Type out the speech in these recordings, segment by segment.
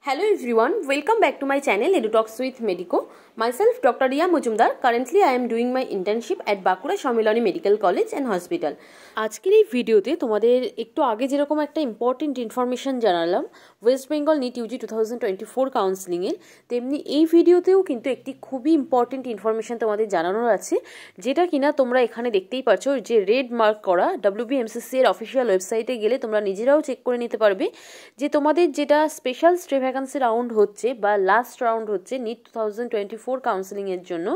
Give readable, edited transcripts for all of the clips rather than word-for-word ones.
Hello everyone, welcome back to my channel EduTalks with Medico. Myself Dr. Riya Mujumdar. Currently I am doing my internship at Bakura Shomilani Medical College and Hospital. আজকের এই ভিডিওতে তোমাদের একটু আগে যেরকম একটা important information জানালাম West Bengal NEET Yuji 2024 কাউন্সেলিংয়ের, তেমনি এই ভিডিওতেও কিন্তু একটি খুবই ইম্পর্টেন্ট ইনফরমেশন তোমাদের জানানোর আছে, যেটা কিনা তোমরা এখানে দেখতেই পাচ্ছ যে রেড মার্ক করা WBMCC এর অফিসিয়াল ওয়েবসাইটে গেলে তোমরা নিজেরাও চেক করে নিতে পারবে যে তোমাদের যেটা স্পেশাল স্টে ভ্যাকান্সি রাউন্ড হচ্ছে বা লাস্ট রাউন্ড হচ্ছে নিট 2024 কাউন্সেলিংয়ের জন্য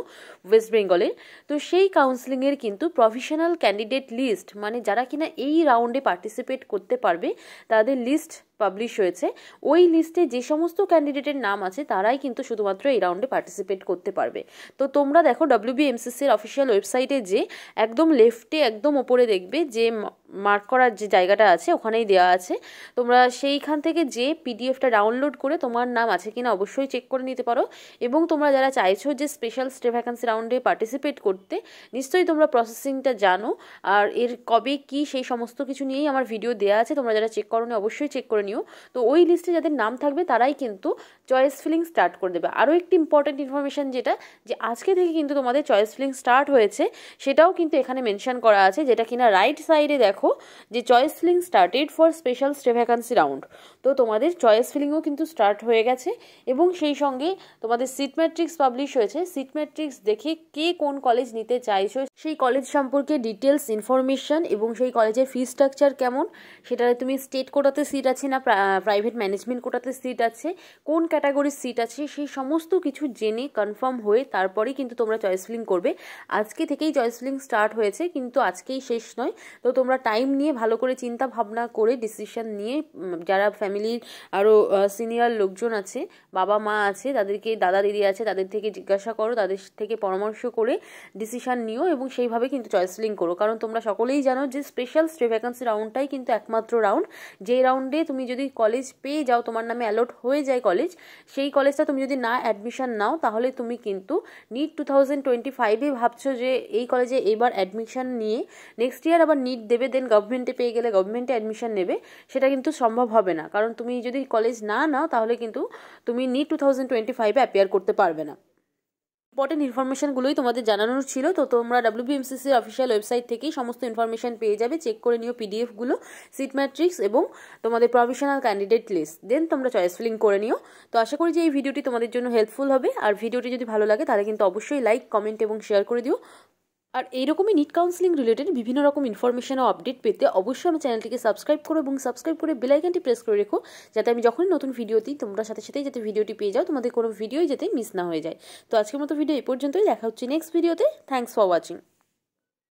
ওয়েস্ট বেঙ্গলের। তো সেই কাউন্সেলিংয়ের কিন্তু প্রফেশনাল ক্যান্ডিডেট লিস্ট, মানে যারা কিনা এই রাউন্ডে পার্টিসিপেট করতে পারবে তাদের লিস্ট পাবলিশ হয়েছে। ওই লিস্টে যে সমস্ত ক্যান্ডিডেটের নাম আছে তারাই কিন্তু শুধুমাত্র এই রাউন্ডে পার্টিসিপেট করতে পারবে। তো তোমরা দেখো WBMCC এর অফিসিয়াল ওয়েবসাইটে যে একদম লেফটে একদম ওপরে দেখবে যে মার্ক করার যে জায়গাটা আছে ওখানেই দেওয়া আছে। তোমরা সেইখান থেকে যে পিডিএফটা ডাউনলোড করে তোমার নাম আছে কিনা অবশ্যই চেক করে নিতে পারো। এবং তোমরা যারা চাইছো যে স্পেশাল স্টে ভ্যাকান্সি রাউন্ডে পার্টিসিপেট করতে, নিশ্চয়ই তোমরা প্রসেসিংটা জানো আর এর কবে কি সেই সমস্ত কিছু নিয়েই আমার ভিডিও দেওয়া আছে। তোমরা যারা চেক করো অবশ্যই চেক করে নিও। তো ওই লিস্টে যাদের নাম থাকবে তারাই কিন্তু চয়েস ফিলিং স্টার্ট করে দেবে। আরও একটি ইম্পর্টেন্ট ইনফরমেশন যেটা, যে আজকে থেকে কিন্তু তোমাদের চয়েস ফিলিং স্টার্ট হয়েছে, সেটাও কিন্তু এখানে মেনশন করা আছে, যেটা কিনা রাইট সাইডে দেখো যে choice filling started for special stay vacancy round. তো তোমাদের চয়েস ফিলিংও কিন্তু স্টার্ট হয়ে গেছে এবং সেই সঙ্গে তোমাদের সিট ম্যাট্রিক্স পাবলিশ হয়েছে। সিট ম্যাট্রিক্স দেখে কে কোন কলেজ নিতে চাইছো সেই কলেজ সম্পর্কে ডিটেলস ইনফরমেশন এবং সেই কলেজের ফি স্ট্রাকচার কেমন, সেটাতে তুমি স্টেট কোটাতে সিট আছে না প্রাইভেট ম্যানেজমেন্ট কোটাতে সিট আছে, কোন ক্যাটাগরির সিট আছে, সেই সমস্ত কিছু জেনে কনফার্ম হয়ে তারপরেই কিন্তু তোমরা চয়েস ফিলিং করবে। আজকে থেকেই চয়েস ফিলিং স্টার্ট হয়েছে, কিন্তু আজকেই শেষ নয়। তো তোমরা টাইম নিয়ে ভালো করে চিন্তা ভাবনা করে ডিসিশন নিয়ে, যারা ফ্যামিলির আরও সিনিয়র লোকজন আছে, বাবা মা আছে, তাদেরকে দাদা দিদি আছে, তাদের থেকে জিজ্ঞাসা করো, তাদের থেকে পরামর্শ করে ডিসিশন নিও এবং সেইভাবে কিন্তু চয়েস ফিলিং করো। কারণ তোমরা সকলেই জানো যে স্পেশাল স্টে ভ্যাকান্সি রাউন্ডটাই কিন্তু একমাত্র রাউন্ড, যে রাউন্ডে তুমি যদি কলেজ পেয়ে যাও, তোমার নামে অ্যালট হয়ে যায় কলেজ, সেই কলেজটা তুমি যদি না অ্যাডমিশন নাও তাহলে তুমি কিন্তু নিট 2025-এ ভাবছো যে এই কলেজে এবার অ্যাডমিশন নিয়ে নেক্সট ইয়ার আবার নিট দেবে, দেন গভর্নমেন্টে পেয়ে গেলে গভর্নমেন্টে অ্যাডমিশন নেবে, সেটা কিন্তু সম্ভব হবে না। কারণ তুমি যদি কলেজ না নাও তাহলে কিন্তু তুমি নিট 2025-এ অ্যাপিয়ার করতে পারবে না। ইম্পর্টেন্ট ইনফরমেশনগুলোই তোমাদের জানানোর ছিল। তো তোমরা WBMCC এর অফিসিয়াল ওয়েবসাইট থেকেই সমস্ত ইনফরমেশন পেয়ে যাবে, চেক করে নিও পিডিএফগুলো, সিট ম্যাট্রিক্স এবং তোমাদের প্রফেশনাল ক্যান্ডিডেট লিস্ট, দেন তোমরা চয়েস ফিলিং করে নিও। তো আশা করি যে এই ভিডিওটি তোমাদের জন্য হেল্পফুল হবে। আর ভিডিওটি যদি ভালো লাগে তাহলে কিন্তু অবশ্যই লাইক, কমেন্ট এবং শেয়ার করে দিও। আর এইরকমই নিট কাউন্সেলিং রিলেটেড বিভিন্ন রকম ইনফরমেশন ও আপডেট পেতে অবশ্যই আমার চ্যানেলটিকে সাবস্ক্রাইব করো এবং সাবস্ক্রাইব করে বেল আইকনটি প্রেস করে রেখো, যাতে আমি যখনই নতুন ভিডিও দিই তোমরা সাথে সাথেই যাতে ভিডিওটি পেয়ে যাও, তোমাদের কোনো ভিডিওই যাতে মিস না হয়ে যায়। তো আজকের মতো ভিডিও এই পর্যন্তই, দেখা হচ্ছে নেক্সট ভিডিওতে। Thanks for watching.